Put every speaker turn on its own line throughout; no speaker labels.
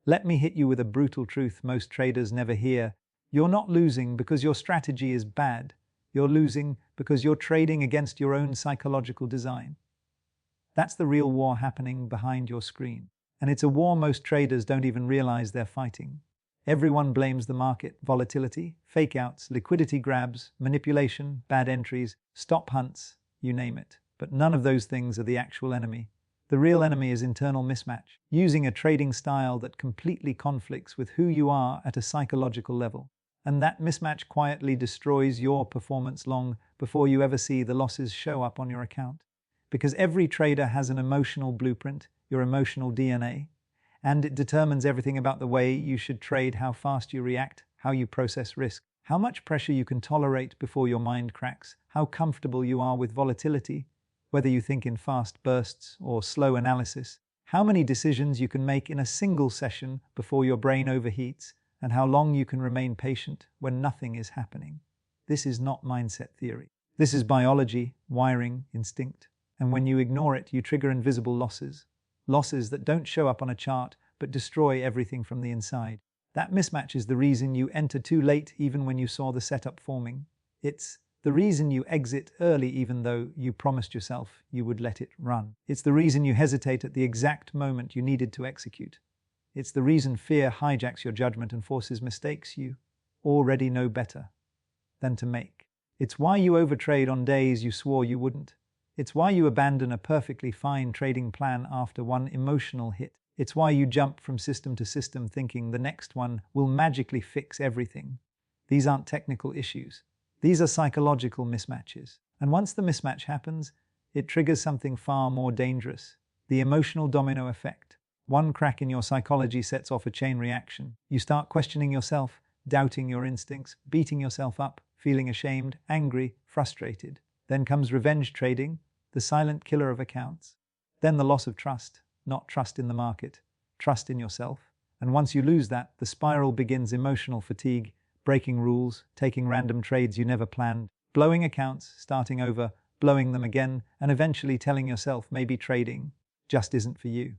Let me hit you with a brutal truth most traders never hear. You're not losing because your strategy is bad. You're losing because you're trading against your own psychological design. That's the real war happening behind your screen. And it's a war most traders don't even realize they're fighting. Everyone blames the market, volatility, fake outs, liquidity grabs, manipulation, bad entries, stop hunts, you name it. But none of those things are the actual enemy. The real enemy is internal mismatch, using a trading style that completely conflicts with who you are at a psychological level. And that mismatch quietly destroys your performance long before you ever see the losses show up on your account. Because every trader has an emotional blueprint, your emotional DNA, and it determines everything about the way you should trade, how fast you react, how you process risk, how much pressure you can tolerate before your mind cracks, how comfortable you are with volatility, whether you think in fast bursts or slow analysis, how many decisions you can make in a single session before your brain overheats, and how long you can remain patient when nothing is happening. This is not mindset theory. This is biology, wiring, instinct. And when you ignore it, you trigger invisible losses. Losses that don't show up on a chart, but destroy everything from the inside. That mismatch is the reason you enter too late even when you saw the setup forming. It's the reason you exit early even though you promised yourself you would let it run. It's the reason you hesitate at the exact moment you needed to execute. It's the reason fear hijacks your judgment and forces mistakes you already know better than to make. It's why you overtrade on days you swore you wouldn't. It's why you abandon a perfectly fine trading plan after one emotional hit. It's why you jump from system to system thinking the next one will magically fix everything. These aren't technical issues. These are psychological mismatches. And once the mismatch happens, it triggers something far more dangerous, the emotional domino effect. One crack in your psychology sets off a chain reaction. You start questioning yourself, doubting your instincts, beating yourself up, feeling ashamed, angry, frustrated. Then comes revenge trading, the silent killer of accounts. Then the loss of trust, not trust in the market, trust in yourself. And once you lose that, the spiral begins: emotional fatigue, breaking rules, taking random trades you never planned, blowing accounts, starting over, blowing them again, and eventually telling yourself maybe trading just isn't for you.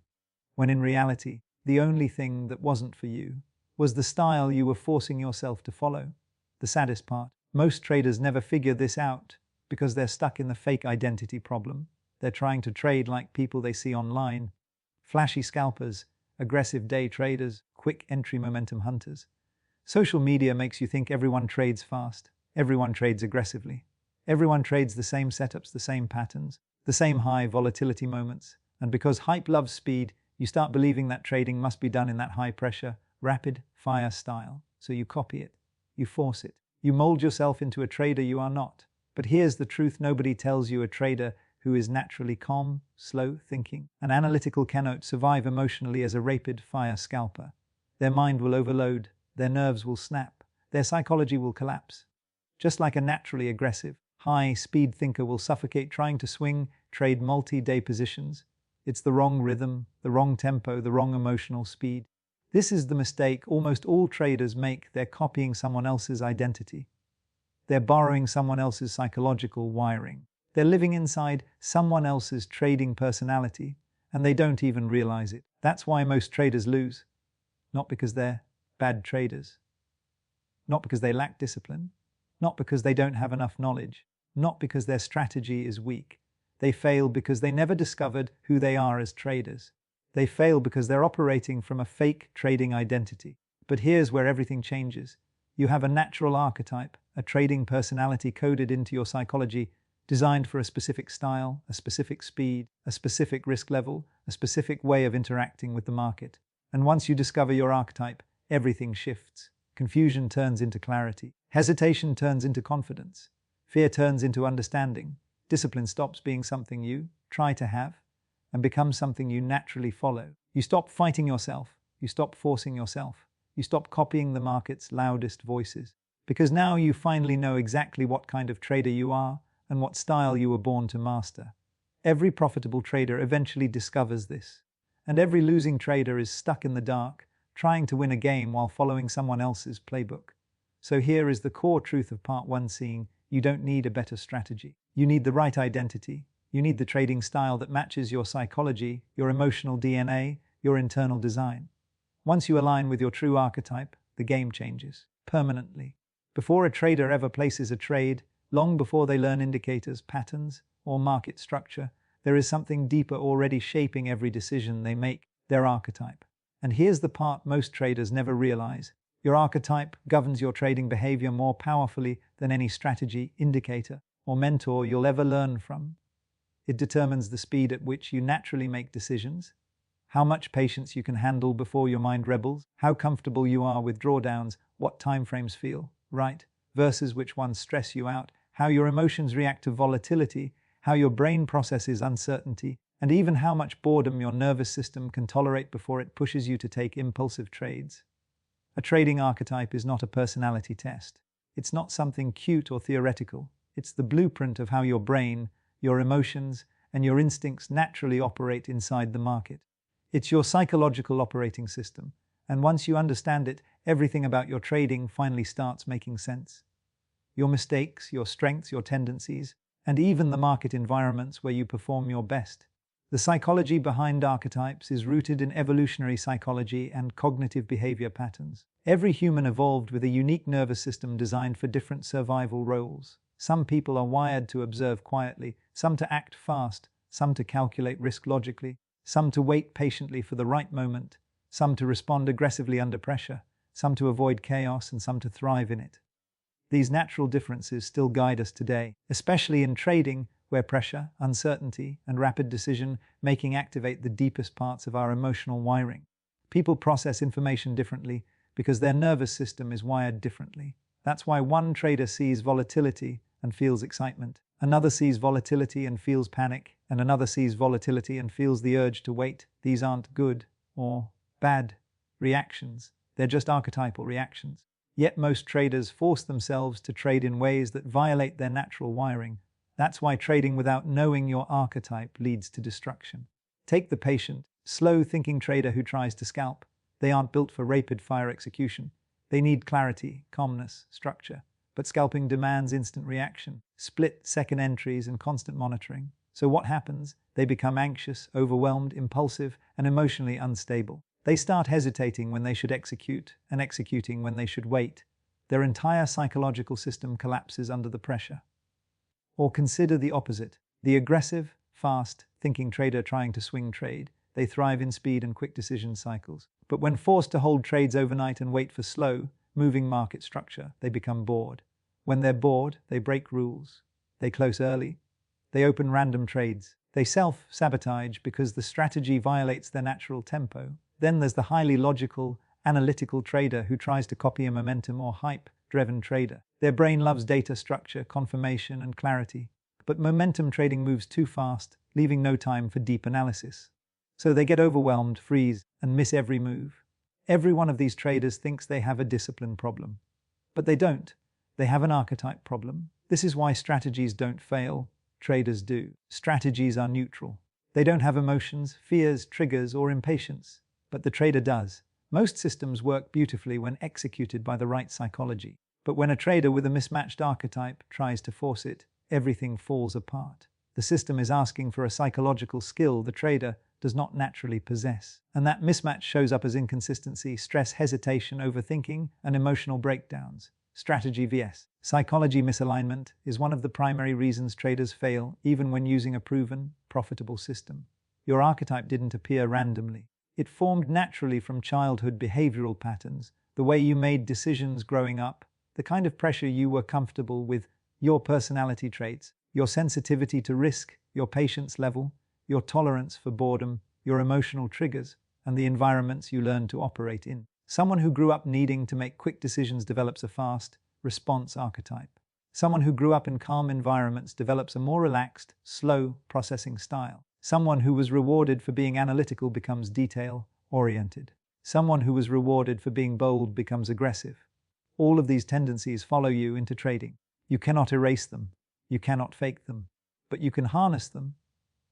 When in reality, the only thing that wasn't for you was the style you were forcing yourself to follow. The saddest part, most traders never figure this out because they're stuck in the fake identity problem. They're trying to trade like people they see online. Flashy scalpers, aggressive day traders, quick entry momentum hunters. Social media makes you think everyone trades fast, everyone trades aggressively. Everyone trades the same setups, the same patterns, the same high volatility moments. And because hype loves speed, you start believing that trading must be done in that high pressure, rapid fire style. So you copy it, you force it, you mold yourself into a trader you are not. But here's the truth nobody tells you: a trader who is naturally calm, slow thinking, and analytical cannot survive emotionally as a rapid-fire scalper. Their mind will overload, their nerves will snap, their psychology will collapse. Just like a naturally aggressive, high-speed thinker will suffocate trying to swing, trade multi-day positions. It's the wrong rhythm, the wrong tempo, the wrong emotional speed. This is the mistake almost all traders make. They're copying someone else's identity. They're borrowing someone else's psychological wiring. They're living inside someone else's trading personality, and they don't even realize it. That's why most traders lose. Not because they're bad traders. Not because they lack discipline. Not because they don't have enough knowledge. Not because their strategy is weak. They fail because they never discovered who they are as traders. They fail because they're operating from a fake trading identity. But here's where everything changes. You have a natural archetype, a trading personality coded into your psychology, designed for a specific style, a specific speed, a specific risk level, a specific way of interacting with the market. And once you discover your archetype, everything shifts. Confusion turns into clarity. Hesitation turns into confidence. Fear turns into understanding. Discipline stops being something you try to have and becomes something you naturally follow. You stop fighting yourself. You stop forcing yourself. You stop copying the market's loudest voices. Because now you finally know exactly what kind of trader you are and what style you were born to master. Every profitable trader eventually discovers this. And every losing trader is stuck in the dark, trying to win a game while following someone else's playbook. So here is the core truth of part 1: seeing you don't need a better strategy. You need the right identity. You need the trading style that matches your psychology, your emotional DNA, your internal design. Once you align with your true archetype, the game changes permanently. Before a trader ever places a trade, long before they learn indicators, patterns, or market structure, there is something deeper already shaping every decision they make, their archetype. And here's the part most traders never realize. Your archetype governs your trading behavior more powerfully than any strategy, indicator, or mentor you'll ever learn from. It determines the speed at which you naturally make decisions, how much patience you can handle before your mind rebels, how comfortable you are with drawdowns, what timeframes feel right versus which ones stress you out, how your emotions react to volatility, how your brain processes uncertainty, and even how much boredom your nervous system can tolerate before it pushes you to take impulsive trades. A trading archetype is not a personality test. It's not something cute or theoretical. It's the blueprint of how your brain, your emotions, and your instincts naturally operate inside the market. It's your psychological operating system, and once you understand it, everything about your trading finally starts making sense. Your mistakes, your strengths, your tendencies, and even the market environments where you perform your best. The psychology behind archetypes is rooted in evolutionary psychology and cognitive behavior patterns. Every human evolved with a unique nervous system designed for different survival roles. Some people are wired to observe quietly, some to act fast, some to calculate risk logically, some to wait patiently for the right moment, some to respond aggressively under pressure, some to avoid chaos, and some to thrive in it. These natural differences still guide us today, especially in trading, where pressure, uncertainty, and rapid decision-making activate the deepest parts of our emotional wiring. People process information differently because their nervous system is wired differently. That's why one trader sees volatility and feels excitement, another sees volatility and feels panic, and another sees volatility and feels the urge to wait. These aren't good or bad reactions. They're just archetypal reactions. Yet most traders force themselves to trade in ways that violate their natural wiring. That's why trading without knowing your archetype leads to destruction. Take the patient, slow-thinking trader who tries to scalp. They aren't built for rapid-fire execution. They need clarity, calmness, structure. But scalping demands instant reaction, split-second entries, and constant monitoring. So what happens? They become anxious, overwhelmed, impulsive, and emotionally unstable. They start hesitating when they should execute, and executing when they should wait. Their entire psychological system collapses under the pressure. Or consider the opposite. The aggressive, fast-thinking trader trying to swing trade. They thrive in speed and quick decision cycles. But when forced to hold trades overnight and wait for slow, moving market structure, they become bored. When they're bored, they break rules. They close early. They open random trades. They self-sabotage because the strategy violates their natural tempo. Then there's the highly logical, analytical trader who tries to copy a momentum or hype-driven trader. Their brain loves data, structure, confirmation, and clarity. But momentum trading moves too fast, leaving no time for deep analysis. So they get overwhelmed, freeze, and miss every move. Every one of these traders thinks they have a discipline problem. But they don't. They have an archetype problem. This is why strategies don't fail. Traders do. Strategies are neutral. They don't have emotions, fears, triggers, or impatience. But the trader does. Most systems work beautifully when executed by the right psychology. But when a trader with a mismatched archetype tries to force it, everything falls apart. The system is asking for a psychological skill the trader does not naturally possess. And that mismatch shows up as inconsistency, stress, hesitation, overthinking, and emotional breakdowns. Strategy vs. psychology misalignment is one of the primary reasons traders fail, even when using a proven, profitable system. Your archetype didn't appear randomly. It formed naturally from childhood behavioral patterns, the way you made decisions growing up, the kind of pressure you were comfortable with, your personality traits, your sensitivity to risk, your patience level, your tolerance for boredom, your emotional triggers, and the environments you learned to operate in. Someone who grew up needing to make quick decisions develops a fast response archetype. Someone who grew up in calm environments develops a more relaxed, slow processing style. Someone who was rewarded for being analytical becomes detail-oriented. Someone who was rewarded for being bold becomes aggressive. All of these tendencies follow you into trading. You cannot erase them. You cannot fake them. But you can harness them.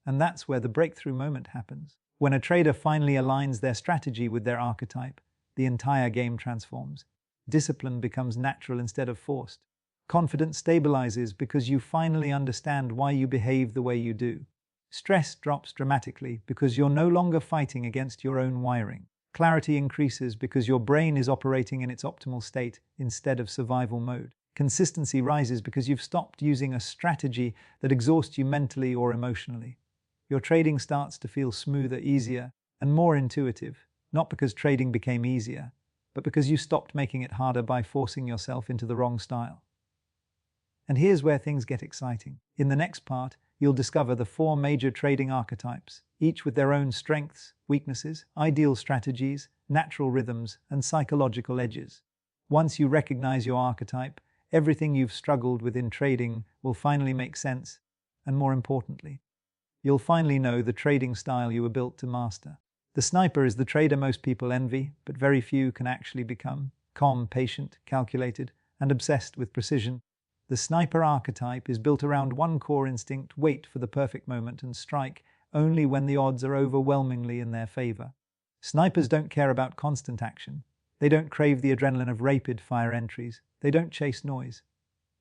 And that's where the breakthrough moment happens. When a trader finally aligns their strategy with their archetype, the entire game transforms. Discipline becomes natural instead of forced. Confidence stabilizes because you finally understand why you behave the way you do. Stress drops dramatically because you're no longer fighting against your own wiring. Clarity increases because your brain is operating in its optimal state instead of survival mode. Consistency rises because you've stopped using a strategy that exhausts you mentally or emotionally. Your trading starts to feel smoother, easier, and more intuitive, not because trading became easier, but because you stopped making it harder by forcing yourself into the wrong style. And here's where things get exciting. In the next part, you'll discover the 4 major trading archetypes, each with their own strengths, weaknesses, ideal strategies, natural rhythms, and psychological edges. Once you recognize your archetype, everything you've struggled with in trading will finally make sense, and more importantly, you'll finally know the trading style you were built to master. The sniper is the trader most people envy, but very few can actually become. Calm, patient, calculated, and obsessed with precision. The sniper archetype is built around one core instinct: wait for the perfect moment and strike only when the odds are overwhelmingly in their favor. Snipers don't care about constant action. They don't crave the adrenaline of rapid-fire entries. They don't chase noise.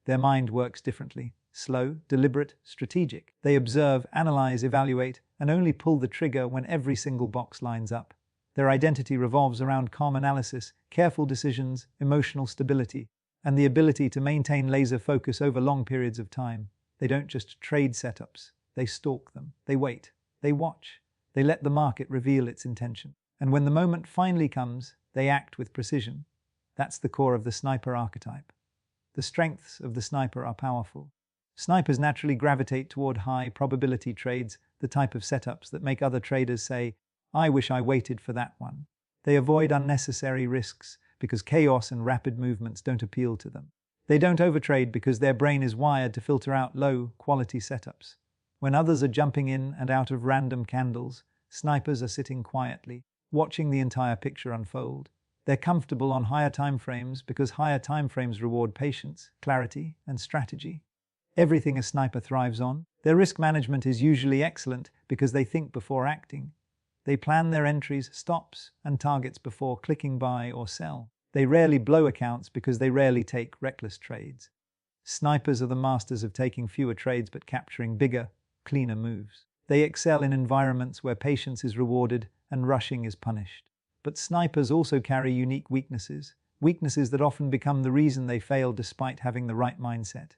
Their mind works differently. Slow, deliberate, strategic. They observe, analyze, evaluate, and only pull the trigger when every single box lines up. Their identity revolves around calm analysis, careful decisions, emotional stability, and the ability to maintain laser focus over long periods of time. They don't just trade setups. They stalk them. They wait. They watch. They let the market reveal its intention. And when the moment finally comes, they act with precision. That's the core of the sniper archetype. The strengths of the sniper are powerful. Snipers naturally gravitate toward high-probability trades, the type of setups that make other traders say, "I wish I waited for that one." They avoid unnecessary risks because chaos and rapid movements don't appeal to them. They don't overtrade because their brain is wired to filter out low-quality setups. When others are jumping in and out of random candles, snipers are sitting quietly, watching the entire picture unfold. They're comfortable on higher time frames because higher time frames reward patience, clarity, and strategy. Everything a sniper thrives on. Their risk management is usually excellent because they think before acting. They plan their entries, stops, and targets before clicking buy or sell. They rarely blow accounts because they rarely take reckless trades. Snipers are the masters of taking fewer trades but capturing bigger, cleaner moves. They excel in environments where patience is rewarded and rushing is punished. But snipers also carry unique weaknesses that often become the reason they fail despite having the right mindset.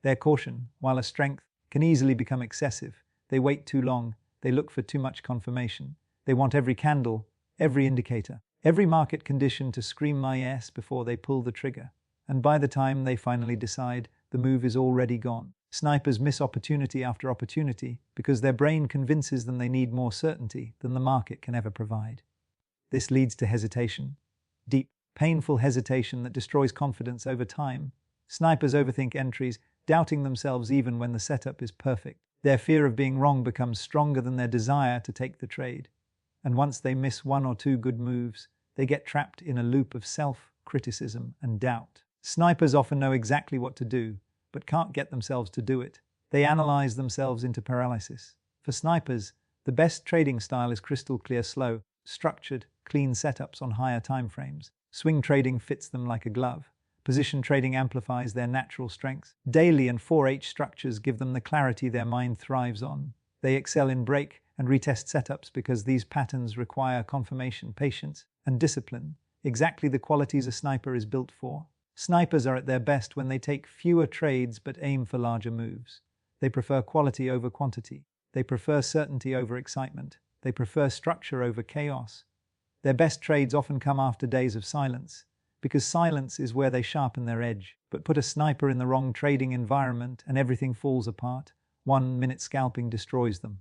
Their caution, while a strength, can easily become excessive. They wait too long. They look for too much confirmation. They want every candle, every indicator, every market condition to scream my yes before they pull the trigger. And by the time they finally decide, the move is already gone. Snipers miss opportunity after opportunity because their brain convinces them they need more certainty than the market can ever provide. This leads to hesitation. Deep, painful hesitation that destroys confidence over time. Snipers overthink entries, doubting themselves even when the setup is perfect. Their fear of being wrong becomes stronger than their desire to take the trade. And once they miss 1 or 2 good moves, they get trapped in a loop of self-criticism and doubt. Snipers often know exactly what to do, but can't get themselves to do it. They analyze themselves into paralysis. For snipers, the best trading style is crystal clear, slow, structured, clean setups on higher time frames. Swing trading fits them like a glove. Position trading amplifies their natural strengths. Daily and 4H structures give them the clarity their mind thrives on. They excel in break and retest setups because these patterns require confirmation, patience, and discipline, exactly the qualities a sniper is built for. Snipers are at their best when they take fewer trades but aim for larger moves. They prefer quality over quantity. They prefer certainty over excitement. They prefer structure over chaos. Their best trades often come after days of silence, because silence is where they sharpen their edge. But put a sniper in the wrong trading environment and everything falls apart. 1-minute scalping destroys them.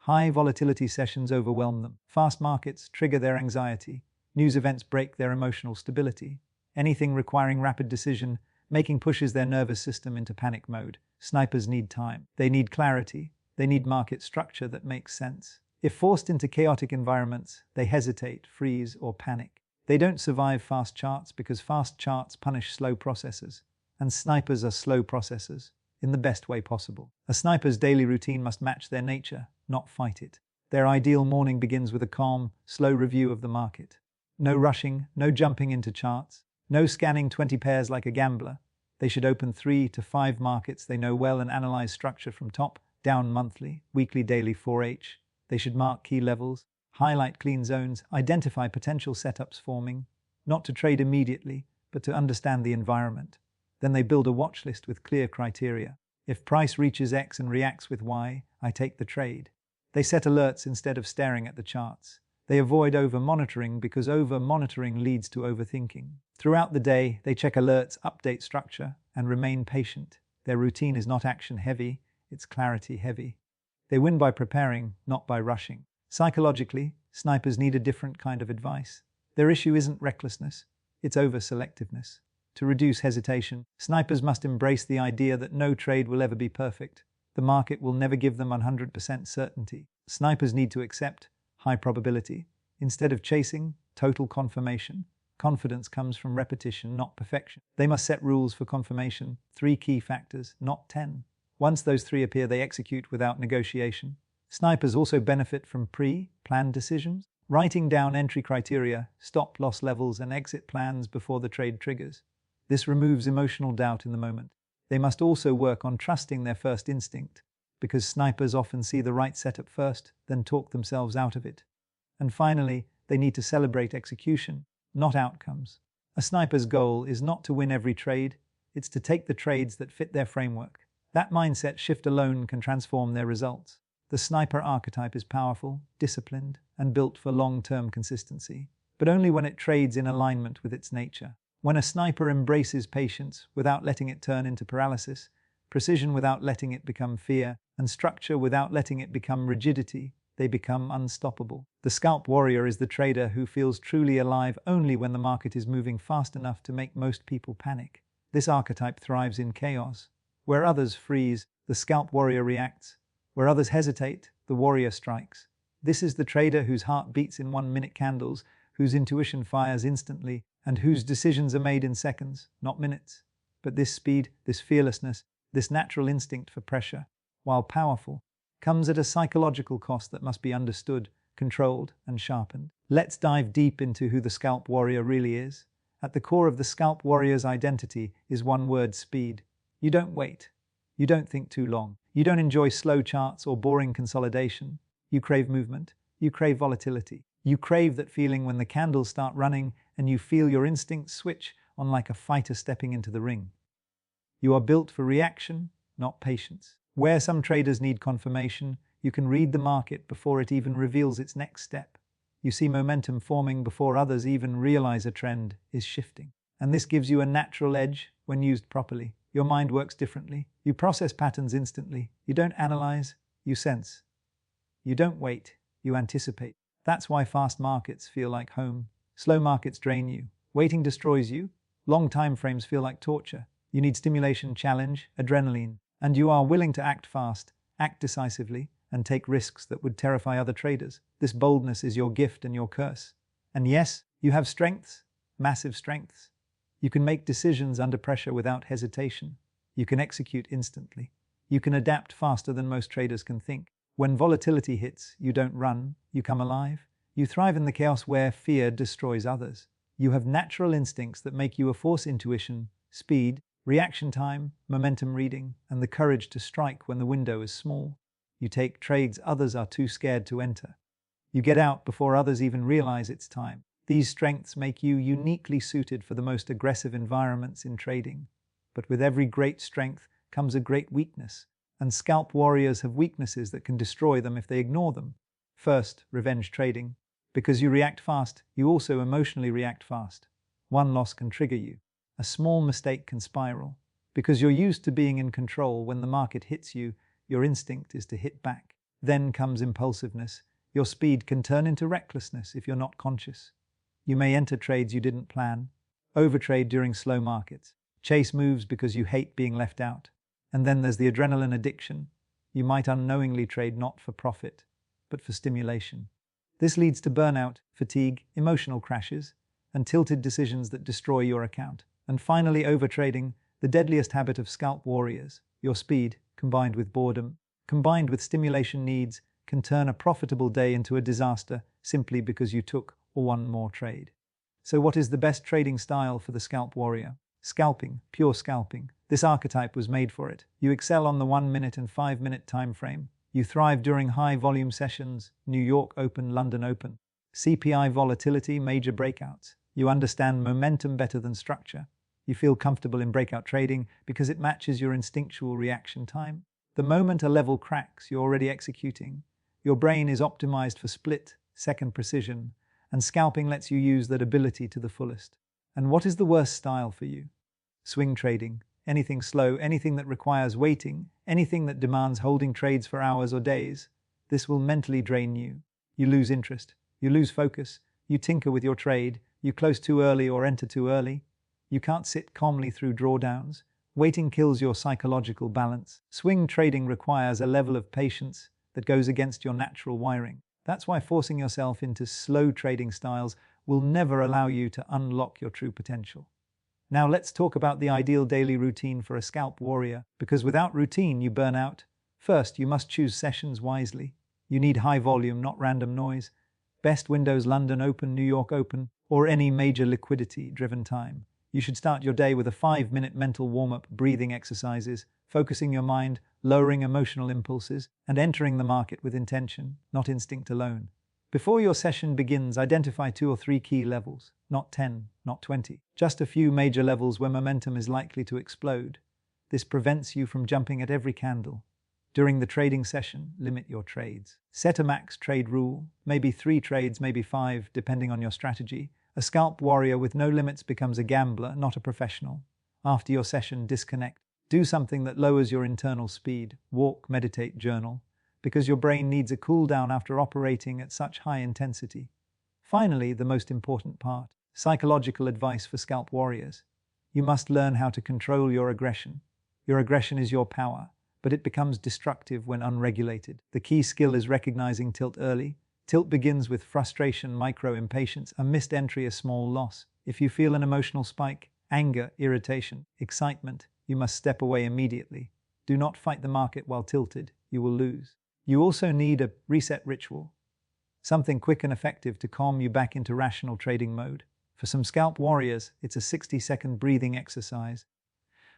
High volatility sessions overwhelm them. Fast markets trigger their anxiety. News events break their emotional stability. Anything requiring rapid decision making pushes their nervous system into panic mode. Snipers need time. They need clarity. They need market structure that makes sense. If forced into chaotic environments, they hesitate, freeze, or panic. They don't survive fast charts because fast charts punish slow processors, and snipers are slow processors in the best way possible. A sniper's daily routine must match their nature, not fight it. Their ideal morning begins with a calm, slow review of the market. No rushing, no jumping into charts, no scanning 20 pairs like a gambler. They should open 3 to 5 markets they know well and analyze structure from top down monthly, weekly, daily 4H. They should mark key levels, highlight clean zones, identify potential setups forming, not to trade immediately, but to understand the environment. Then they build a watch list with clear criteria. If price reaches X and reacts with Y, I take the trade. They set alerts instead of staring at the charts. They avoid over-monitoring because over-monitoring leads to overthinking. Throughout the day, they check alerts, update structure, and remain patient. Their routine is not action-heavy, it's clarity-heavy. They win by preparing, not by rushing. Psychologically, snipers need a different kind of advice. Their issue isn't recklessness, it's over-selectiveness. To reduce hesitation, snipers must embrace the idea that no trade will ever be perfect. The market will never give them 100% certainty. Snipers need to accept high probability. Instead of chasing total confirmation, confidence comes from repetition, not perfection. They must set rules for confirmation, 3 key factors, not 10. Once those 3 appear, they execute without negotiation. Snipers also benefit from pre-planned decisions, writing down entry criteria, stop-loss levels, and exit plans before the trade triggers. This removes emotional doubt in the moment. They must also work on trusting their first instinct, because snipers often see the right setup first, then talk themselves out of it. And finally, they need to celebrate execution, not outcomes. A sniper's goal is not to win every trade, it's to take the trades that fit their framework. That mindset shift alone can transform their results. The sniper archetype is powerful, disciplined, and built for long-term consistency, but only when it trades in alignment with its nature. When a sniper embraces patience without letting it turn into paralysis, precision without letting it become fear, and structure without letting it become rigidity, they become unstoppable. The scalp warrior is the trader who feels truly alive only when the market is moving fast enough to make most people panic. This archetype thrives in chaos. Where others freeze, the scalp warrior reacts. Where others hesitate, the warrior strikes. This is the trader whose heart beats in 1-minute candles, whose intuition fires instantly, and whose decisions are made in seconds, not minutes. But this speed, this fearlessness, this natural instinct for pressure, while powerful, comes at a psychological cost that must be understood, controlled, and sharpened. Let's dive deep into who the scalp warrior really is. At the core of the scalp warrior's identity is one word: speed. You don't wait. You don't think too long. You don't enjoy slow charts or boring consolidation. You crave movement. You crave volatility. You crave that feeling when the candles start running and you feel your instincts switch on like a fighter stepping into the ring. You are built for reaction, not patience. Where some traders need confirmation, you can read the market before it even reveals its next step. You see momentum forming before others even realize a trend is shifting. And this gives you a natural edge when used properly. Your mind works differently. You process patterns instantly. You don't analyze, you sense. You don't wait, you anticipate. That's why fast markets feel like home. Slow markets drain you. Waiting destroys you. Long time frames feel like torture. You need stimulation, challenge, adrenaline. And you are willing to act fast, act decisively, and take risks that would terrify other traders. This boldness is your gift and your curse. And yes, you have strengths, massive strengths. You can make decisions under pressure without hesitation. You can execute instantly. You can adapt faster than most traders can think. When volatility hits, you don't run, you come alive. You thrive in the chaos where fear destroys others. You have natural instincts that make you a force: intuition, speed, reaction time, momentum reading, and the courage to strike when the window is small. You take trades others are too scared to enter. You get out before others even realize it's time. These strengths make you uniquely suited for the most aggressive environments in trading. But with every great strength comes a great weakness, and scalp warriors have weaknesses that can destroy them if they ignore them. First, revenge trading. Because you react fast, you also emotionally react fast. One loss can trigger you. A small mistake can spiral. Because you're used to being in control, when the market hits you, your instinct is to hit back. Then comes impulsiveness. Your speed can turn into recklessness if you're not conscious. You may enter trades you didn't plan, overtrade during slow markets, chase moves because you hate being left out. And then there's the adrenaline addiction. You might unknowingly trade not for profit, but for stimulation. This leads to burnout, fatigue, emotional crashes, and tilted decisions that destroy your account. And finally, overtrading, the deadliest habit of scalp warriors. Your speed, combined with boredom, combined with stimulation needs, can turn a profitable day into a disaster simply because you took or won more trade. So what is the best trading style for the scalp warrior? Scalping, pure scalping. This archetype was made for it. You excel on the 1-minute and 5-minute time frame. You thrive during high-volume sessions, New York Open, London Open. CPI volatility, major breakouts. You understand momentum better than structure. You feel comfortable in breakout trading because it matches your instinctual reaction time. The moment a level cracks, you're already executing. Your brain is optimized for split-second precision, and scalping lets you use that ability to the fullest. And what is the worst style for you? Swing trading. Anything slow, anything that requires waiting, anything that demands holding trades for hours or days. This will mentally drain you. You lose interest. You lose focus. You tinker with your trade. You close too early or enter too early. You can't sit calmly through drawdowns. Waiting kills your psychological balance. Swing trading requires a level of patience that goes against your natural wiring. That's why forcing yourself into slow trading styles will never allow you to unlock your true potential. Now let's talk about the ideal daily routine for a scalp warrior, because without routine you burn out. First, you must choose sessions wisely. You need high volume, not random noise. Best windows London Open, New York Open, or any major liquidity-driven time. You should start your day with a 5-minute mental warm-up, breathing exercises, focusing your mind, lowering emotional impulses, and entering the market with intention, not instinct alone. Before your session begins, identify 2 or 3 key levels, not 10, not 20. Just a few major levels where momentum is likely to explode. This prevents you from jumping at every candle. During the trading session, limit your trades. Set a max trade rule, maybe 3 trades, maybe 5, depending on your strategy. A scalp warrior with no limits becomes a gambler, not a professional. After your session, disconnect. Do something that lowers your internal speed. Walk, meditate, journal, because your brain needs a cool down after operating at such high intensity. Finally, the most important part, psychological advice for scalp warriors. You must learn how to control your aggression. Your aggression is your power, but it becomes destructive when unregulated. The key skill is recognizing tilt early. Tilt begins with frustration, micro-impatience, a missed entry, a small loss. If you feel an emotional spike, anger, irritation, excitement, you must step away immediately. Do not fight the market while tilted. You will lose. You also need a reset ritual, something quick and effective to calm you back into rational trading mode. For some scalp warriors, it's a 60-second breathing exercise.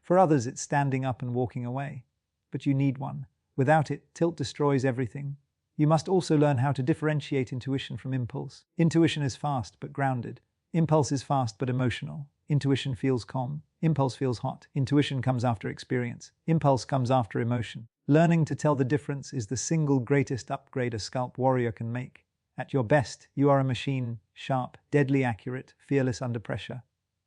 For others, it's standing up and walking away. But you need one. Without it, tilt destroys everything. You must also learn how to differentiate intuition from impulse. Intuition is fast but grounded. Impulse is fast but emotional. Intuition feels calm. Impulse feels hot. Intuition comes after experience. Impulse comes after emotion. Learning to tell the difference is the single greatest upgrade a scalp warrior can make. At your best, you are a machine, sharp, deadly accurate, fearless under pressure.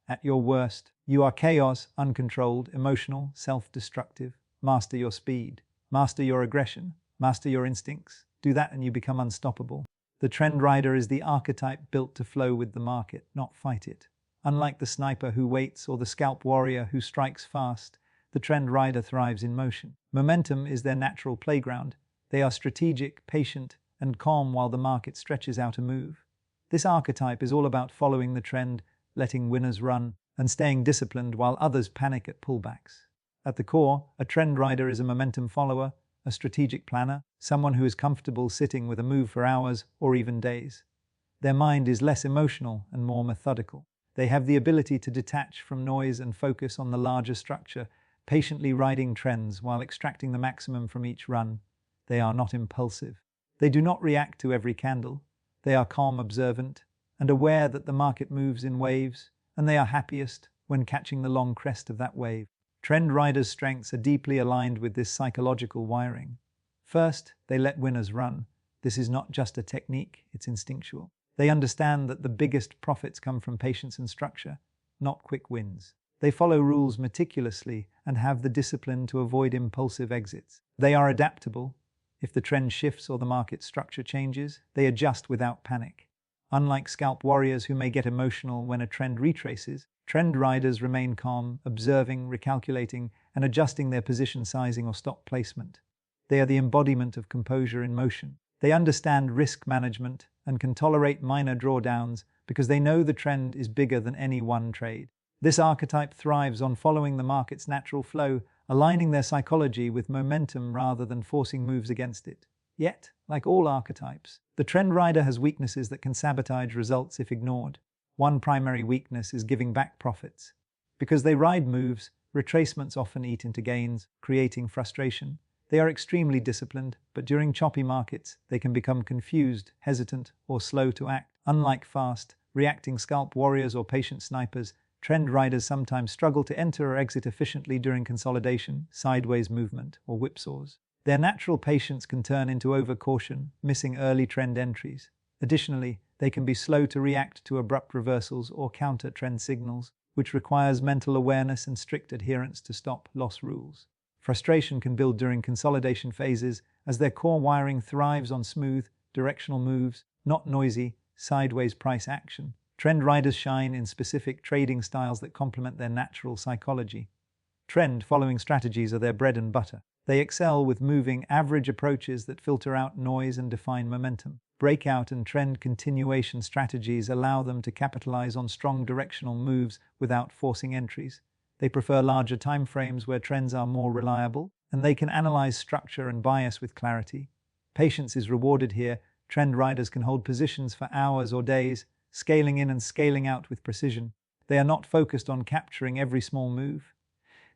At your worst, you are chaos, uncontrolled, emotional, self-destructive. Master your speed. Master your aggression. Master your instincts. Do that and you become unstoppable. The trend rider is the archetype built to flow with the market, not fight it. Unlike the sniper who waits or the scalp warrior who strikes fast, the trend rider thrives in motion. Momentum is their natural playground. They are strategic, patient, and calm while the market stretches out a move. This archetype is all about following the trend, letting winners run, and staying disciplined while others panic at pullbacks. At the core, a trend rider is a momentum follower, a strategic planner, someone who is comfortable sitting with a move for hours or even days. Their mind is less emotional and more methodical. They have the ability to detach from noise and focus on the larger structure, patiently riding trends while extracting the maximum from each run. They are not impulsive. They do not react to every candle. They are calm, observant, and aware that the market moves in waves, and they are happiest when catching the long crest of that wave. Trend riders' strengths are deeply aligned with this psychological wiring. First, they let winners run. This is not just a technique, it's instinctual. They understand that the biggest profits come from patience and structure, not quick wins. They follow rules meticulously and have the discipline to avoid impulsive exits. They are adaptable. If the trend shifts or the market structure changes, they adjust without panic. Unlike scalp warriors who may get emotional when a trend retraces, trend riders remain calm, observing, recalculating, and adjusting their position sizing or stop placement. They are the embodiment of composure in motion. They understand risk management and can tolerate minor drawdowns because they know the trend is bigger than any one trade. This archetype thrives on following the market's natural flow, aligning their psychology with momentum rather than forcing moves against it. Yet, like all archetypes, the trend rider has weaknesses that can sabotage results if ignored. One primary weakness is giving back profits. Because they ride moves, retracements often eat into gains, creating frustration. They are extremely disciplined, but during choppy markets, they can become confused, hesitant, or slow to act. Unlike fast, reacting scalp warriors or patient snipers, trend riders sometimes struggle to enter or exit efficiently during consolidation, sideways movement, or whipsaws. Their natural patience can turn into overcaution, missing early trend entries. Additionally, they can be slow to react to abrupt reversals or counter trend signals, which requires mental awareness and strict adherence to stop-loss rules. Frustration can build during consolidation phases as their core wiring thrives on smooth, directional moves, not noisy, sideways price action. Trend riders shine in specific trading styles that complement their natural psychology. Trend-following strategies are their bread and butter. They excel with moving average approaches that filter out noise and define momentum. Breakout and trend continuation strategies allow them to capitalize on strong directional moves without forcing entries. They prefer larger time frames where trends are more reliable, and they can analyze structure and bias with clarity. Patience is rewarded here. Trend riders can hold positions for hours or days, scaling in and scaling out with precision. They are not focused on capturing every small move.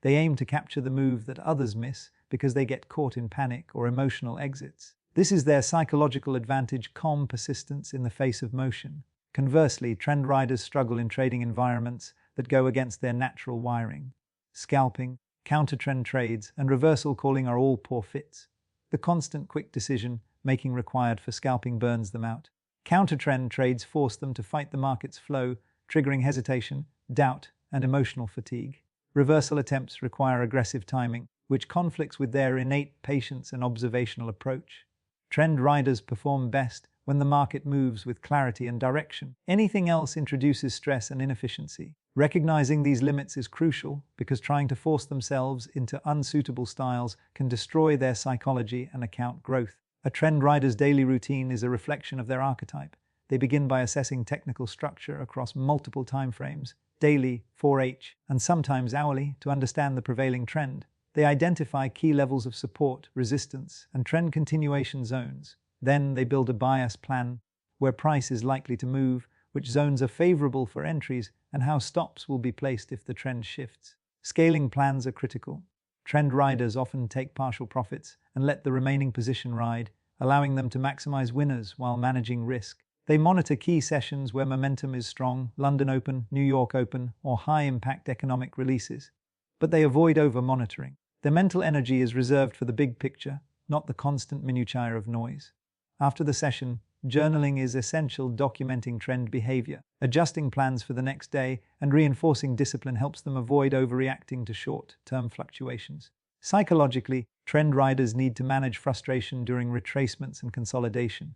They aim to capture the move that others miss because they get caught in panic or emotional exits. This is their psychological advantage: calm persistence in the face of motion. Conversely, trend riders struggle in trading environments that go against their natural wiring. Scalping, counter-trend trades, and reversal calling are all poor fits. The constant quick decision-making required for scalping burns them out. Counter-trend trades force them to fight the market's flow, triggering hesitation, doubt, and emotional fatigue. Reversal attempts require aggressive timing, which conflicts with their innate patience and observational approach. Trend riders perform best when the market moves with clarity and direction. Anything else introduces stress and inefficiency. Recognizing these limits is crucial because trying to force themselves into unsuitable styles can destroy their psychology and account growth. A trend rider's daily routine is a reflection of their archetype. They begin by assessing technical structure across multiple timeframes, daily, 4H, and sometimes hourly, to understand the prevailing trend. They identify key levels of support, resistance, and trend continuation zones. Then they build a bias plan where price is likely to move, which zones are favorable for entries, and how stops will be placed if the trend shifts. Scaling plans are critical. Trend riders often take partial profits and let the remaining position ride, allowing them to maximize winners while managing risk. They monitor key sessions where momentum is strong, London Open, New York Open, or high-impact economic releases. But they avoid over-monitoring. Their mental energy is reserved for the big picture, not the constant minutiae of noise. After the session, journaling is essential, documenting trend behavior. Adjusting plans for the next day and reinforcing discipline helps them avoid overreacting to short-term fluctuations. Psychologically, trend riders need to manage frustration during retracements and consolidation.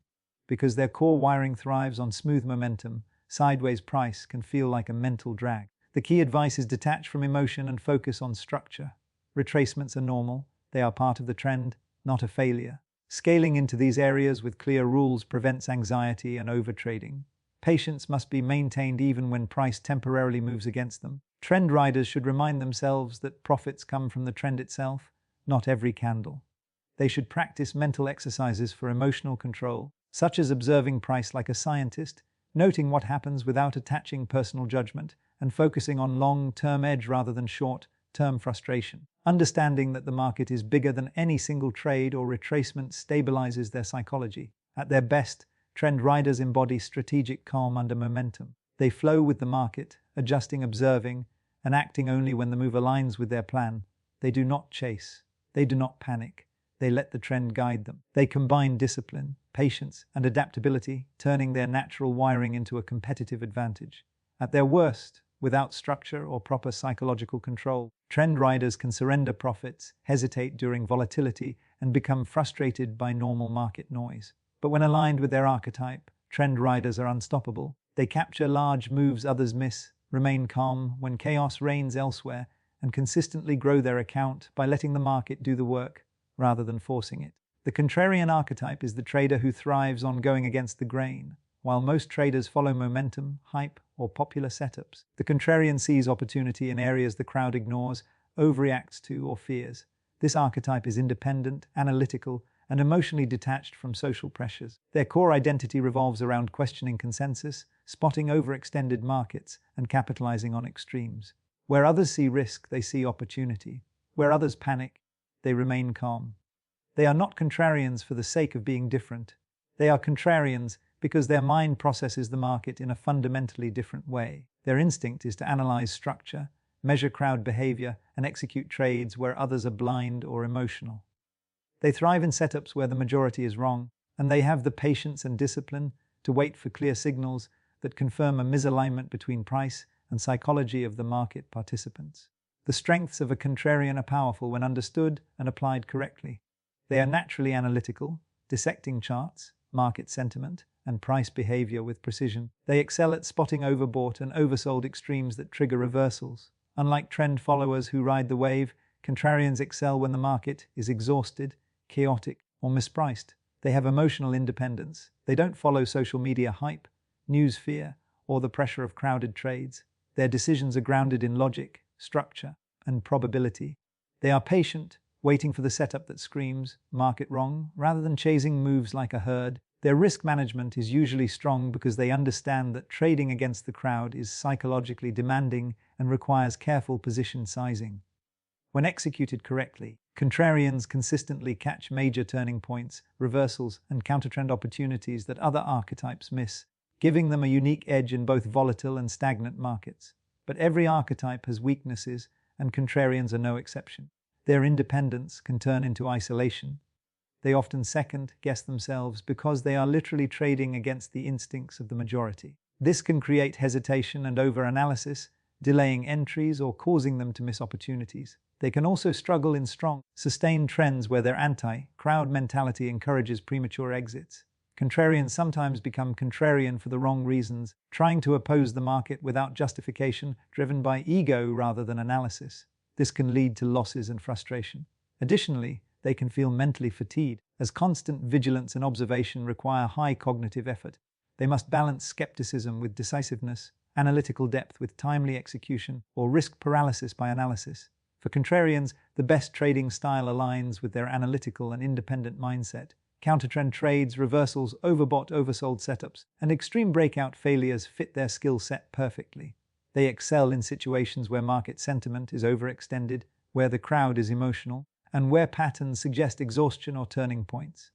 Because their core wiring thrives on smooth momentum, sideways price can feel like a mental drag. The key advice is detach from emotion and focus on structure. Retracements are normal. They are part of the trend, not a failure. Scaling into these areas with clear rules prevents anxiety and overtrading. Patience must be maintained even when price temporarily moves against them. Trend riders should remind themselves that profits come from the trend itself, not every candle. They should practice mental exercises for emotional control, such as observing price like a scientist, noting what happens without attaching personal judgment, and focusing on long-term edge rather than short-term frustration. Understanding that the market is bigger than any single trade or retracement stabilizes their psychology. At their best, trend riders embody strategic calm under momentum. They flow with the market, adjusting, observing, and acting only when the move aligns with their plan. They do not chase. They do not panic. They let the trend guide them. They combine discipline, patience, and adaptability, turning their natural wiring into a competitive advantage. At their worst, without structure or proper psychological control, trend riders can surrender profits, hesitate during volatility, and become frustrated by normal market noise. But when aligned with their archetype, trend riders are unstoppable. They capture large moves others miss, remain calm when chaos reigns elsewhere, and consistently grow their account by letting the market do the work rather than forcing it. The contrarian archetype is the trader who thrives on going against the grain. While most traders follow momentum, hype, or popular setups, the contrarian sees opportunity in areas the crowd ignores, overreacts to, or fears. This archetype is independent, analytical, and emotionally detached from social pressures. Their core identity revolves around questioning consensus, spotting overextended markets, and capitalizing on extremes. Where others see risk, they see opportunity. Where others panic, they remain calm. They are not contrarians for the sake of being different. They are contrarians because their mind processes the market in a fundamentally different way. Their instinct is to analyze structure, measure crowd behavior, and execute trades where others are blind or emotional. They thrive in setups where the majority is wrong, and they have the patience and discipline to wait for clear signals that confirm a misalignment between price and psychology of the market participants. The strengths of a contrarian are powerful when understood and applied correctly. They are naturally analytical, dissecting charts, market sentiment, and price behavior with precision. They excel at spotting overbought and oversold extremes that trigger reversals. Unlike trend followers who ride the wave, contrarians excel when the market is exhausted, chaotic, or mispriced. They have emotional independence. They don't follow social media hype, news fear, or the pressure of crowded trades. Their decisions are grounded in logic, structure, and probability. They are patient, waiting for the setup that screams market wrong, rather than chasing moves like a herd. Their risk management is usually strong because they understand that trading against the crowd is psychologically demanding and requires careful position sizing. When executed correctly, contrarians consistently catch major turning points, reversals, and countertrend opportunities that other archetypes miss, giving them a unique edge in both volatile and stagnant markets. But every archetype has weaknesses, and contrarians are no exception. Their independence can turn into isolation. They often second-guess themselves because they are literally trading against the instincts of the majority. This can create hesitation and over-analysis, delaying entries or causing them to miss opportunities. They can also struggle in strong, sustained trends where their anti-crowd mentality encourages premature exits. Contrarians sometimes become contrarian for the wrong reasons, trying to oppose the market without justification, driven by ego rather than analysis. This can lead to losses and frustration. Additionally, they can feel mentally fatigued, as constant vigilance and observation require high cognitive effort. They must balance skepticism with decisiveness, analytical depth with timely execution, or risk paralysis by analysis. For contrarians, the best trading style aligns with their analytical and independent mindset. Countertrend trades, reversals, overbought, oversold setups, and extreme breakout failures fit their skill set perfectly. They excel in situations where market sentiment is overextended, where the crowd is emotional, and where patterns suggest exhaustion or turning points.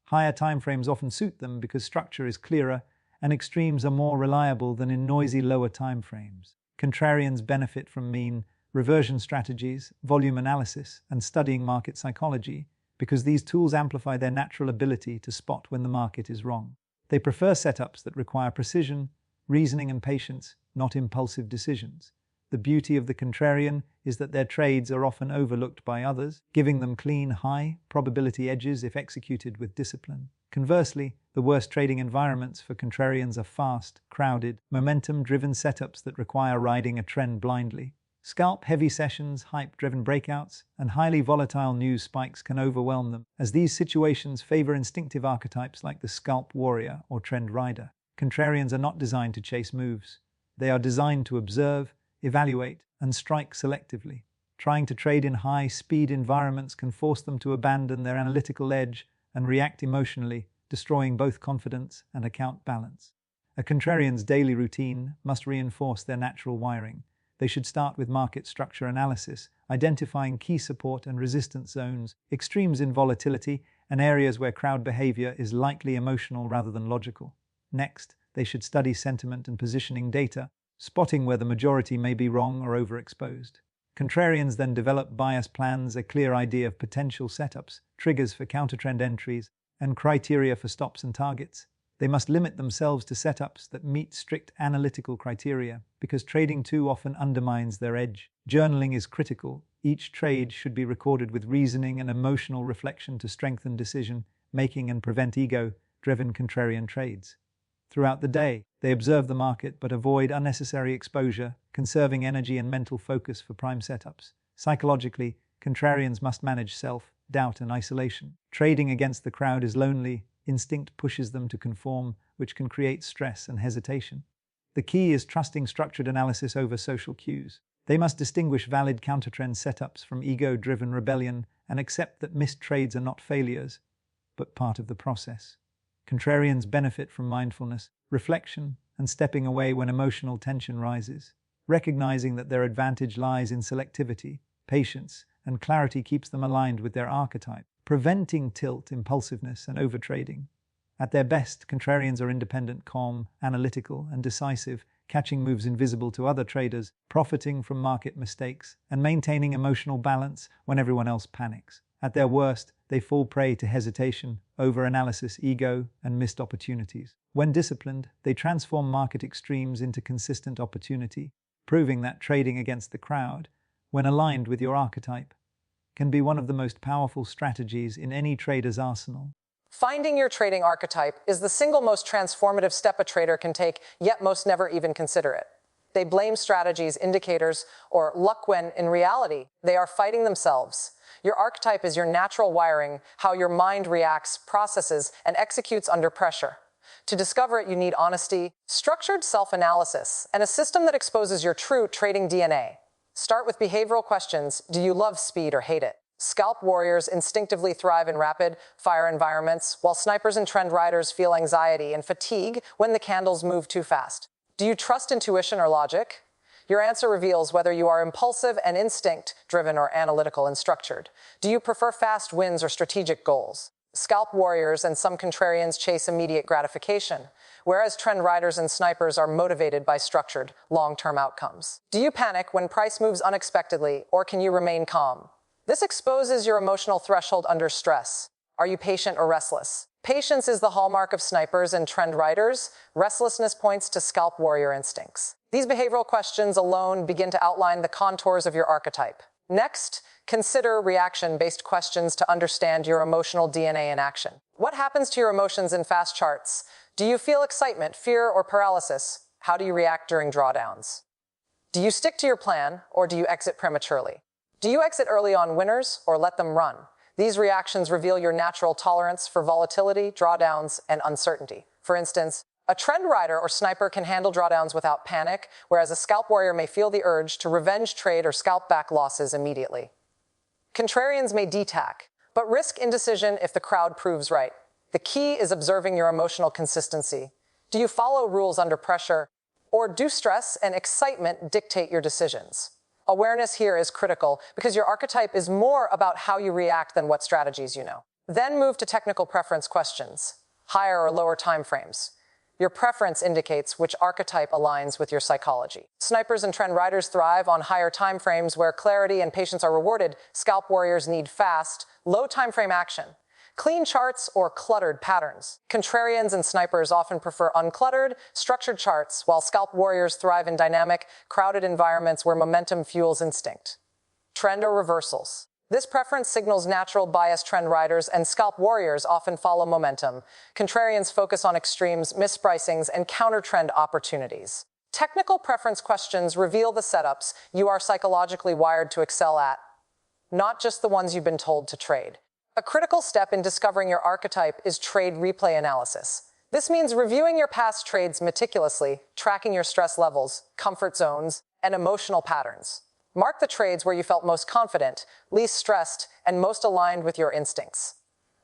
Higher timeframes often suit them because structure is clearer and extremes are more reliable than in noisy lower timeframes. Contrarians benefit from mean reversion strategies, volume analysis, and studying market psychology because these tools amplify their natural ability to spot when the market is wrong. They prefer setups that require precision, reasoning, and patience, not impulsive decisions. The beauty of the contrarian is that their trades are often overlooked by others, giving them clean, high-probability edges if executed with discipline. Conversely, the worst trading environments for contrarians are fast, crowded, momentum-driven setups that require riding a trend blindly. Scalp-heavy sessions, hype-driven breakouts, and highly volatile news spikes can overwhelm them, as these situations favor instinctive archetypes like the scalp warrior or trend rider. Contrarians are not designed to chase moves. They are designed to observe, evaluate, and strike selectively. Trying to trade in high-speed environments can force them to abandon their analytical edge and react emotionally, destroying both confidence and account balance. A contrarian's daily routine must reinforce their natural wiring. They should start with market structure analysis, identifying key support and resistance zones, extremes in volatility, and areas where crowd behavior is likely emotional rather than logical. Next, they should study sentiment and positioning data, spotting where the majority may be wrong or overexposed. Contrarians then develop bias plans, a clear idea of potential setups, triggers for countertrend entries, and criteria for stops and targets. They must limit themselves to setups that meet strict analytical criteria, because trading too often undermines their edge. Journaling is critical. Each trade should be recorded with reasoning and emotional reflection to strengthen decision-making and prevent ego-driven contrarian trades. Throughout the day, they observe the market but avoid unnecessary exposure, conserving energy and mental focus for prime setups. Psychologically, contrarians must manage self-doubt and isolation. Trading against the crowd is lonely. Instinct pushes them to conform, which can create stress and hesitation. The key is trusting structured analysis over social cues. They must distinguish valid countertrend setups from ego-driven rebellion and accept that missed trades are not failures, but part of the process. Contrarians benefit from mindfulness, reflection, and stepping away when emotional tension rises. Recognizing that their advantage lies in selectivity, patience, and clarity keeps them aligned with their archetype. preventing tilt, impulsiveness, and overtrading. At their best, contrarians are independent, calm, analytical, and decisive, catching moves invisible to other traders, profiting from market mistakes, and maintaining emotional balance when everyone else panics. At their worst, they fall prey to hesitation, overanalysis, ego, and missed opportunities. When disciplined, they transform market extremes into consistent opportunity, proving that trading against the crowd, when aligned with your archetype, can be one of the most powerful strategies in any trader's arsenal.
Finding your trading archetype is the single most transformative step a trader can take, yet most never even consider it. They blame strategies, indicators, or luck when, in reality, they are fighting themselves. Your archetype is your natural wiring, how your mind reacts, processes, and executes under pressure. To discover it, you need honesty, structured self-analysis, and a system that exposes your true trading DNA. Start with behavioral questions. Do you love speed or hate it? Scalp warriors instinctively thrive in rapid-fire environments, while snipers and trend riders feel anxiety and fatigue when the candles move too fast. Do you trust intuition or logic? Your answer reveals whether you are impulsive and instinct-driven or analytical and structured. Do you prefer fast wins or strategic goals? Scalp warriors and some contrarians chase immediate gratification, whereas trend riders and snipers are motivated by structured, long-term outcomes. Do you panic when price moves unexpectedly, or can you remain calm? This exposes your emotional threshold under stress. Are you patient or restless? Patience is the hallmark of snipers and trend riders. Restlessness points to scalp warrior instincts. These behavioral questions alone begin to outline the contours of your archetype. Next, consider reaction-based questions to understand your emotional DNA in action. What happens to your emotions in fast charts? Do you feel excitement, fear, or paralysis? How do you react during drawdowns? Do you stick to your plan, or do you exit prematurely? Do you exit early on winners, or let them run? These reactions reveal your natural tolerance for volatility, drawdowns, and uncertainty. For instance, a trend rider or sniper can handle drawdowns without panic, whereas a scalp warrior may feel the urge to revenge trade or scalp back losses immediately. Contrarians may detack, but risk indecision if the crowd proves right. The key is observing your emotional consistency. Do you follow rules under pressure, or do stress and excitement dictate your decisions? Awareness here is critical because your archetype is more about how you react than what strategies you know. Then move to technical preference questions, higher or lower time frames. Your preference indicates which archetype aligns with your psychology. Snipers and trend riders thrive on higher time frames where clarity and patience are rewarded. Scalp warriors need fast, low time frame action, clean charts, or cluttered patterns. Contrarians and snipers often prefer uncluttered, structured charts, while scalp warriors thrive in dynamic, crowded environments where momentum fuels instinct. Trend or reversals. This preference signals natural bias. Trend riders and scalp warriors often follow momentum. Contrarians focus on extremes, mispricings, and counter-trend opportunities. Technical preference questions reveal the setups you are psychologically wired to excel at, not just the ones you've been told to trade. A critical step in discovering your archetype is trade replay analysis. This means reviewing your past trades meticulously, tracking your stress levels, comfort zones, and emotional patterns. Mark the trades where you felt most confident, least stressed, and most aligned with your instincts.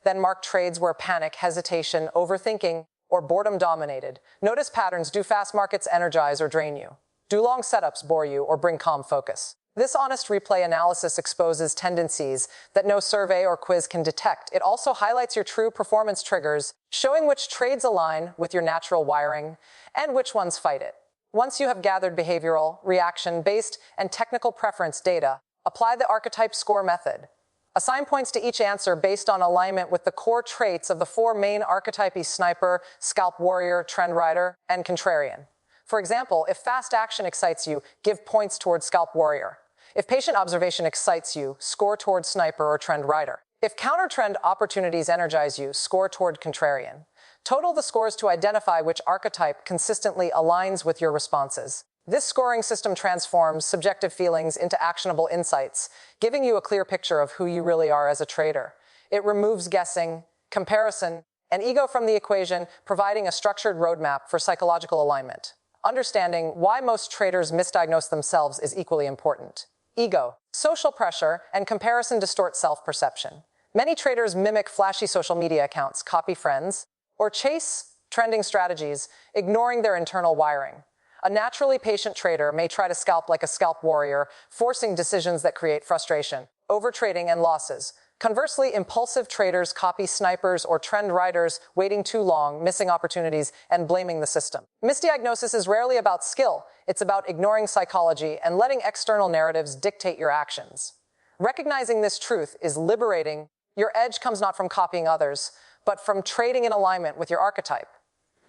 Then mark trades where panic, hesitation, overthinking, or boredom dominated. Notice patterns. Do fast markets energize or drain you? Do long setups bore you or bring calm focus? This honest replay analysis exposes tendencies that no survey or quiz can detect. It also highlights your true performance triggers, showing which trades align with your natural wiring and which ones fight it. Once you have gathered behavioral, reaction-based, and technical preference data, apply the archetype score method. Assign points to each answer based on alignment with the core traits of the four main archetypes: sniper, scalp warrior, trend rider, and contrarian. For example, if fast action excites you, give points towards scalp warrior. If patient observation excites you, score toward sniper or trend rider. If counter-trend opportunities energize you, score toward contrarian. Total the scores to identify which archetype consistently aligns with your responses. This scoring system transforms subjective feelings into actionable insights, giving you a clear picture of who you really are as a trader. It removes guessing, comparison, and ego from the equation, providing a structured roadmap for psychological alignment. Understanding why most traders misdiagnose themselves is equally important. Ego, social pressure, and comparison distort self-perception. Many traders mimic flashy social media accounts, copy friends, or chase trending strategies, ignoring their internal wiring. A naturally patient trader may try to scalp like a scalp warrior, forcing decisions that create frustration, overtrading, and losses. Conversely, impulsive traders copy snipers or trend riders, waiting too long, missing opportunities, and blaming the system. Misdiagnosis is rarely about skill. It's about ignoring psychology and letting external narratives dictate your actions. Recognizing this truth is liberating. Your edge comes not from copying others, but from trading in alignment with your archetype.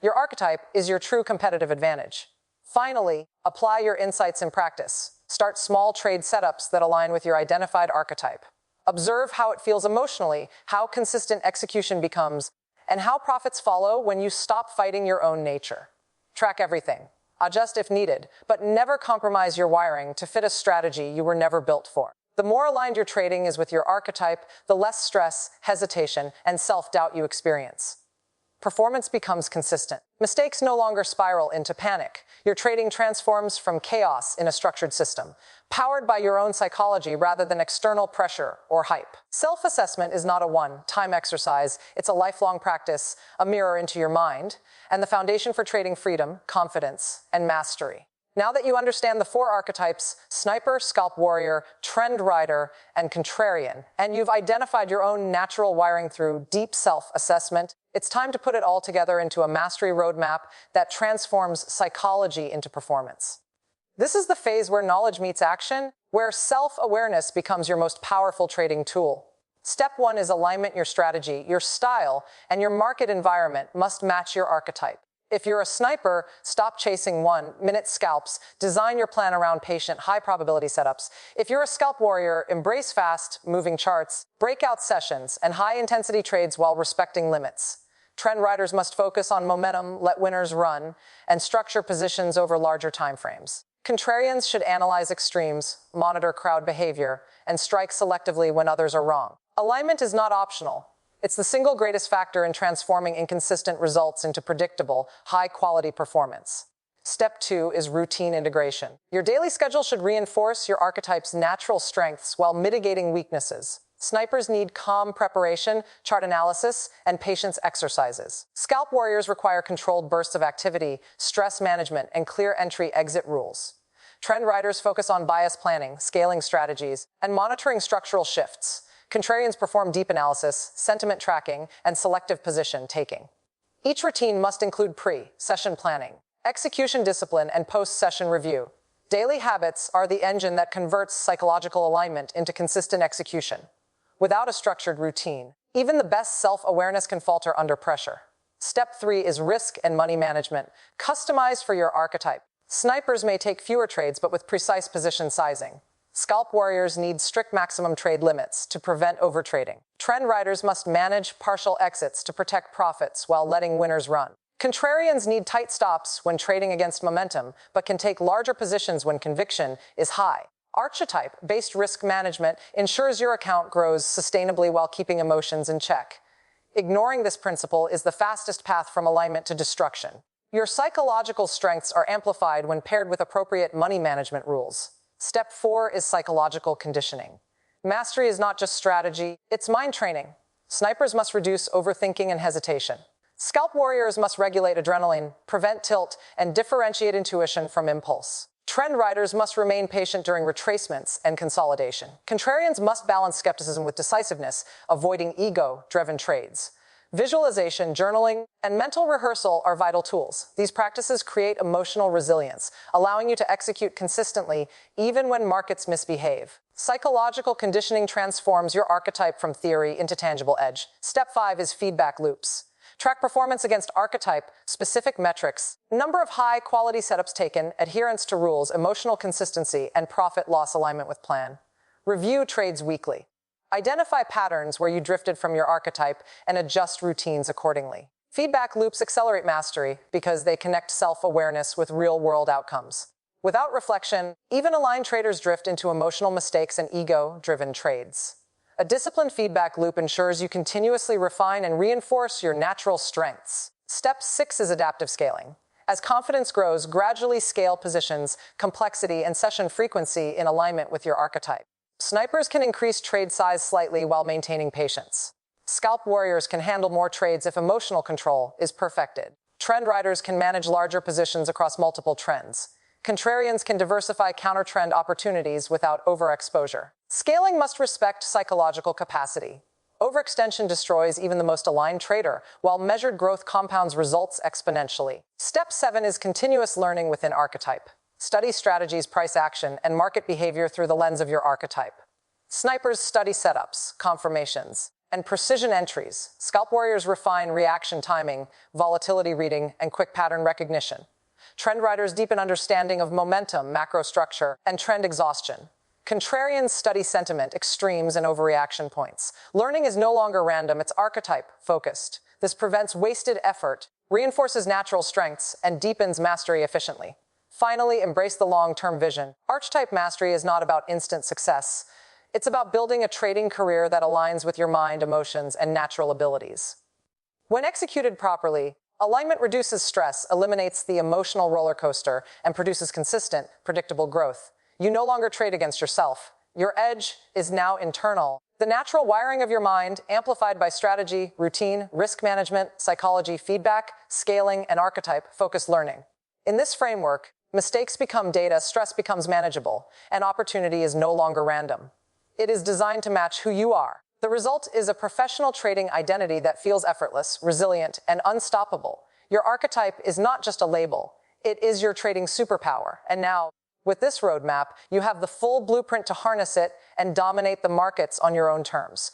Your archetype is your true competitive advantage. Finally, apply your insights in practice. Start small trade setups that align with your identified archetype. Observe how it feels emotionally, how consistent execution becomes, and how profits follow when you stop fighting your own nature. Track everything. Adjust if needed, but never compromise your wiring to fit a strategy you were never built for. The more aligned your trading is with your archetype, the less stress, hesitation, and self-doubt you experience. Performance becomes consistent. Mistakes no longer spiral into panic. Your trading transforms from chaos in a structured system, powered by your own psychology rather than external pressure or hype. Self-assessment is not a one-time exercise. It's a lifelong practice, a mirror into your mind, and the foundation for trading freedom, confidence, and mastery. Now that you understand the 4 archetypes, sniper, scalp warrior, trend rider, and contrarian, and you've identified your own natural wiring through deep self-assessment, it's time to put it all together into a mastery roadmap that transforms psychology into performance. This is the phase where knowledge meets action, where self-awareness becomes your most powerful trading tool. Step 1 is alignment. Your strategy, your style, and your market environment must match your archetype. If you're a sniper, stop chasing 1-minute scalps. Design your plan around patient, high-probability setups. If you're a scalp warrior, embrace fast-moving charts, breakout sessions, and high-intensity trades while respecting limits. Trend riders must focus on momentum, let winners run, and structure positions over larger timeframes. Contrarians should analyze extremes, monitor crowd behavior, and strike selectively when others are wrong. Alignment is not optional. It's the single greatest factor in transforming inconsistent results into predictable, high-quality performance. Step 2 is routine integration. Your daily schedule should reinforce your archetype's natural strengths while mitigating weaknesses. Snipers need calm preparation, chart analysis, and patience exercises. Scalp warriors require controlled bursts of activity, stress management, and clear entry-exit rules. Trend riders focus on bias planning, scaling strategies, and monitoring structural shifts. Contrarians perform deep analysis, sentiment tracking, and selective position taking. Each routine must include pre-session planning, execution discipline, and post-session review. Daily habits are the engine that converts psychological alignment into consistent execution. Without a structured routine, even the best self-awareness can falter under pressure. Step 3 is risk and money management, customized for your archetype. Snipers may take fewer trades, but with precise position sizing. Scalp warriors need strict maximum trade limits to prevent overtrading. Trend riders must manage partial exits to protect profits while letting winners run. Contrarians need tight stops when trading against momentum, but can take larger positions when conviction is high. Archetype-based risk management ensures your account grows sustainably while keeping emotions in check. Ignoring this principle is the fastest path from alignment to destruction. Your psychological strengths are amplified when paired with appropriate money management rules. Step 4 is psychological conditioning. Mastery is not just strategy, it's mind training. Snipers must reduce overthinking and hesitation. Scalp warriors must regulate adrenaline, prevent tilt, and differentiate intuition from impulse. Trend riders must remain patient during retracements and consolidation. Contrarians must balance skepticism with decisiveness, avoiding ego-driven trades. Visualization, journaling, and mental rehearsal are vital tools. These practices create emotional resilience, allowing you to execute consistently even when markets misbehave. Psychological conditioning transforms your archetype from theory into tangible edge. Step 5 is feedback loops. Track performance against archetype-specific metrics, number of high-quality setups taken, adherence to rules, emotional consistency, and profit-loss alignment with plan. Review trades weekly. Identify patterns where you drifted from your archetype and adjust routines accordingly. Feedback loops accelerate mastery because they connect self-awareness with real-world outcomes. Without reflection, even aligned traders drift into emotional mistakes and ego-driven trades. A disciplined feedback loop ensures you continuously refine and reinforce your natural strengths. Step 6 is adaptive scaling. As confidence grows, gradually scale positions, complexity, and session frequency in alignment with your archetype. Snipers can increase trade size slightly while maintaining patience. Scalp warriors can handle more trades if emotional control is perfected. Trend riders can manage larger positions across multiple trends. Contrarians can diversify counter-trend opportunities without overexposure. Scaling must respect psychological capacity. Overextension destroys even the most aligned trader, while measured growth compounds results exponentially. Step 7 is continuous learning within Archetype. Study strategies, price action, and market behavior through the lens of your archetype. Snipers study setups, confirmations, and precision entries. Scalp warriors refine reaction timing, volatility reading, and quick pattern recognition. Trend riders deepen understanding of momentum, macro structure, and trend exhaustion. Contrarians study sentiment, extremes, and overreaction points. Learning is no longer random, it's archetype-focused. This prevents wasted effort, reinforces natural strengths, and deepens mastery efficiently. Finally, embrace the long-term vision. Archetype mastery is not about instant success. It's about building a trading career that aligns with your mind, emotions, and natural abilities. When executed properly, alignment reduces stress, eliminates the emotional roller coaster, and produces consistent, predictable growth. You no longer trade against yourself. Your edge is now internal. The natural wiring of your mind, amplified by strategy, routine, risk management, psychology, feedback, scaling, and archetype-focused learning. In this framework, mistakes become data, stress becomes manageable, and opportunity is no longer random. It is designed to match who you are. The result is a professional trading identity that feels effortless, resilient, and unstoppable. Your archetype is not just a label. It is your trading superpower. And now, with this roadmap, you have the full blueprint to harness it and dominate the markets on your own terms.